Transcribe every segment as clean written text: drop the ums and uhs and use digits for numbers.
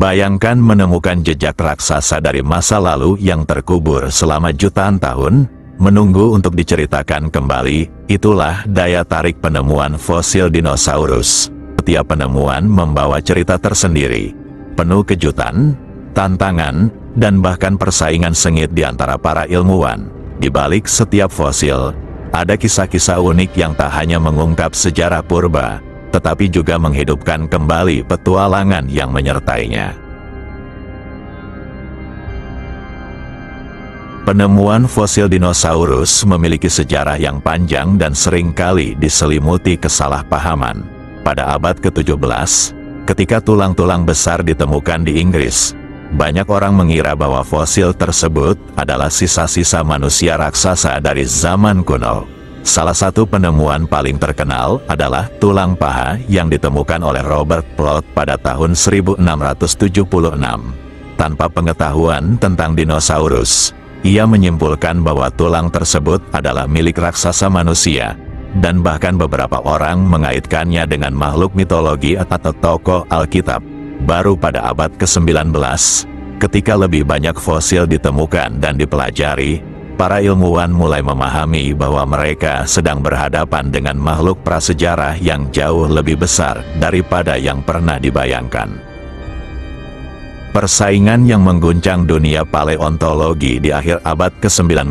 Bayangkan menemukan jejak raksasa dari masa lalu yang terkubur selama jutaan tahun, menunggu untuk diceritakan kembali. Itulah daya tarik penemuan fosil dinosaurus. Setiap penemuan membawa cerita tersendiri, penuh kejutan, tantangan, dan bahkan persaingan sengit di antara para ilmuwan. Di balik setiap fosil, ada kisah-kisah unik yang tak hanya mengungkap sejarah purba, tetapi juga menghidupkan kembali petualangan yang menyertainya. Penemuan fosil dinosaurus memiliki sejarah yang panjang dan seringkali diselimuti kesalahpahaman. Pada abad ke-17, ketika tulang-tulang besar ditemukan di Inggris, banyak orang mengira bahwa fosil tersebut adalah sisa-sisa manusia raksasa dari zaman kuno. Salah satu penemuan paling terkenal adalah tulang paha yang ditemukan oleh Robert Plot pada tahun 1676. Tanpa pengetahuan tentang dinosaurus, ia menyimpulkan bahwa tulang tersebut adalah milik raksasa manusia, dan bahkan beberapa orang mengaitkannya dengan makhluk mitologi atau tokoh Alkitab. Baru pada abad ke-19, ketika lebih banyak fosil ditemukan dan dipelajari, para ilmuwan mulai memahami bahwa mereka sedang berhadapan dengan makhluk prasejarah yang jauh lebih besar daripada yang pernah dibayangkan. Persaingan yang mengguncang dunia paleontologi di akhir abad ke-19.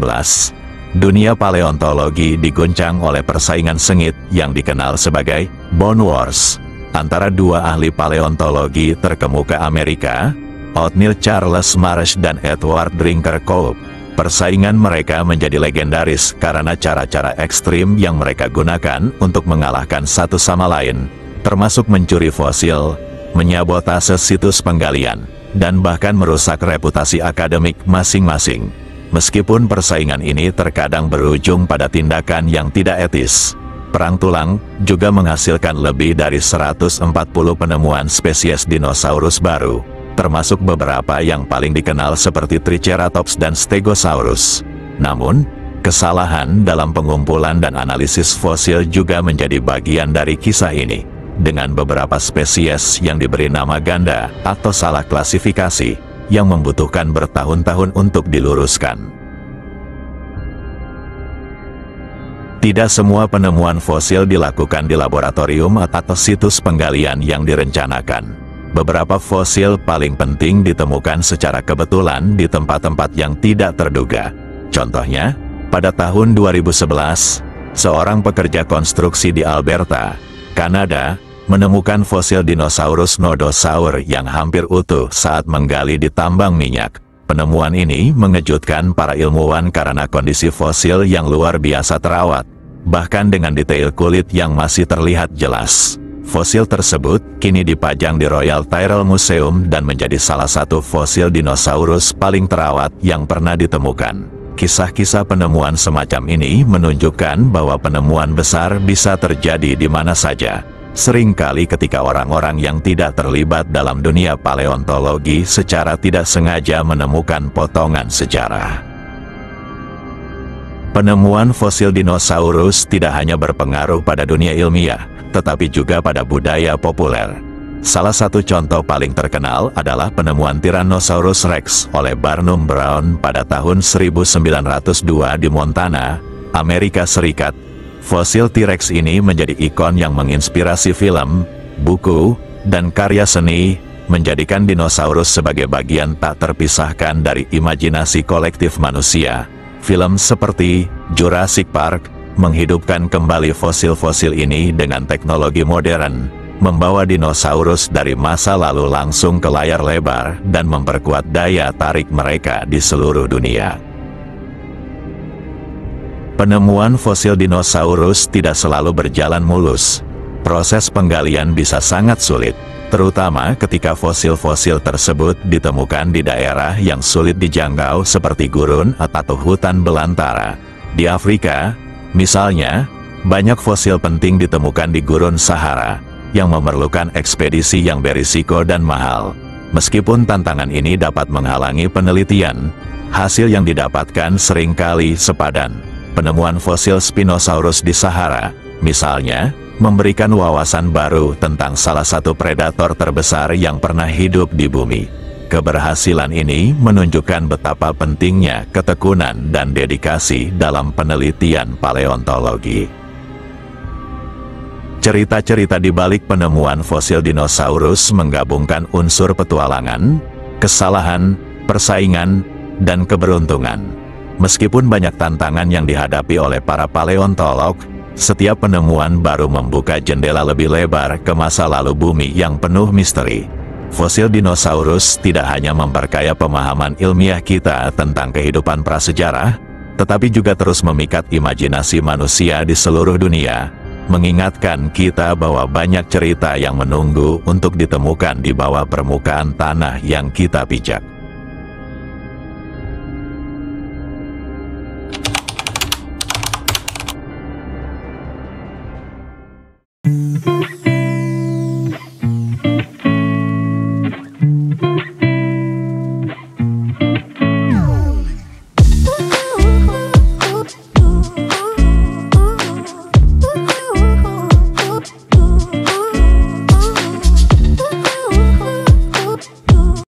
Dunia paleontologi diguncang oleh persaingan sengit yang dikenal sebagai Bone Wars antara dua ahli paleontologi terkemuka Amerika, Othniel Charles Marsh dan Edward Drinker Cope. Persaingan mereka menjadi legendaris karena cara-cara ekstrim yang mereka gunakan untuk mengalahkan satu sama lain, termasuk mencuri fosil, menyabotase situs penggalian, dan bahkan merusak reputasi akademik masing-masing. Meskipun persaingan ini terkadang berujung pada tindakan yang tidak etis, perang tulang juga menghasilkan lebih dari 140 penemuan spesies dinosaurus baru, termasuk beberapa yang paling dikenal seperti Triceratops dan Stegosaurus. Namun, kesalahan dalam pengumpulan dan analisis fosil juga menjadi bagian dari kisah ini, dengan beberapa spesies yang diberi nama ganda atau salah klasifikasi, yang membutuhkan bertahun-tahun untuk diluruskan. Tidak semua penemuan fosil dilakukan di laboratorium atau situs penggalian yang direncanakan. Beberapa fosil paling penting ditemukan secara kebetulan di tempat-tempat yang tidak terduga. Contohnya, pada tahun 2011, seorang pekerja konstruksi di Alberta, Kanada, menemukan fosil dinosaurus Nodosaur yang hampir utuh saat menggali di tambang minyak. Penemuan ini mengejutkan para ilmuwan karena kondisi fosil yang luar biasa terawat, bahkan dengan detail kulit yang masih terlihat jelas. Fosil tersebut kini dipajang di Royal Tyrrell Museum dan menjadi salah satu fosil dinosaurus paling terawat yang pernah ditemukan. Kisah-kisah penemuan semacam ini menunjukkan bahwa penemuan besar bisa terjadi di mana saja. Seringkali ketika orang-orang yang tidak terlibat dalam dunia paleontologi secara tidak sengaja menemukan potongan sejarah. Penemuan fosil dinosaurus tidak hanya berpengaruh pada dunia ilmiah, tetapi juga pada budaya populer. Salah satu contoh paling terkenal adalah penemuan Tyrannosaurus Rex oleh Barnum Brown pada tahun 1902 di Montana, Amerika Serikat. Fosil T-Rex ini menjadi ikon yang menginspirasi film, buku, dan karya seni, menjadikan dinosaurus sebagai bagian tak terpisahkan dari imajinasi kolektif manusia. Film seperti Jurassic Park menghidupkan kembali fosil-fosil ini dengan teknologi modern, membawa dinosaurus dari masa lalu langsung ke layar lebar dan memperkuat daya tarik mereka di seluruh dunia. Penemuan fosil dinosaurus tidak selalu berjalan mulus. Proses penggalian bisa sangat sulit, terutama ketika fosil-fosil tersebut ditemukan di daerah yang sulit dijangkau seperti gurun atau hutan belantara. Di Afrika, misalnya, banyak fosil penting ditemukan di gurun Sahara, yang memerlukan ekspedisi yang berisiko dan mahal. Meskipun tantangan ini dapat menghalangi penelitian, hasil yang didapatkan seringkali sepadan. Penemuan fosil Spinosaurus di Sahara Misalnya, memberikan wawasan baru tentang salah satu predator terbesar yang pernah hidup di bumi. Keberhasilan ini menunjukkan betapa pentingnya ketekunan dan dedikasi dalam penelitian paleontologi. Cerita-cerita di balik penemuan fosil dinosaurus menggabungkan unsur petualangan, kesalahan, persaingan, dan keberuntungan. Meskipun banyak tantangan yang dihadapi oleh para paleontolog, setiap penemuan baru membuka jendela lebih lebar ke masa lalu bumi yang penuh misteri. Fosil dinosaurus tidak hanya memperkaya pemahaman ilmiah kita tentang kehidupan prasejarah, tetapi juga terus memikat imajinasi manusia di seluruh dunia, mengingatkan kita bahwa banyak cerita yang menunggu untuk ditemukan di bawah permukaan tanah yang kita pijak.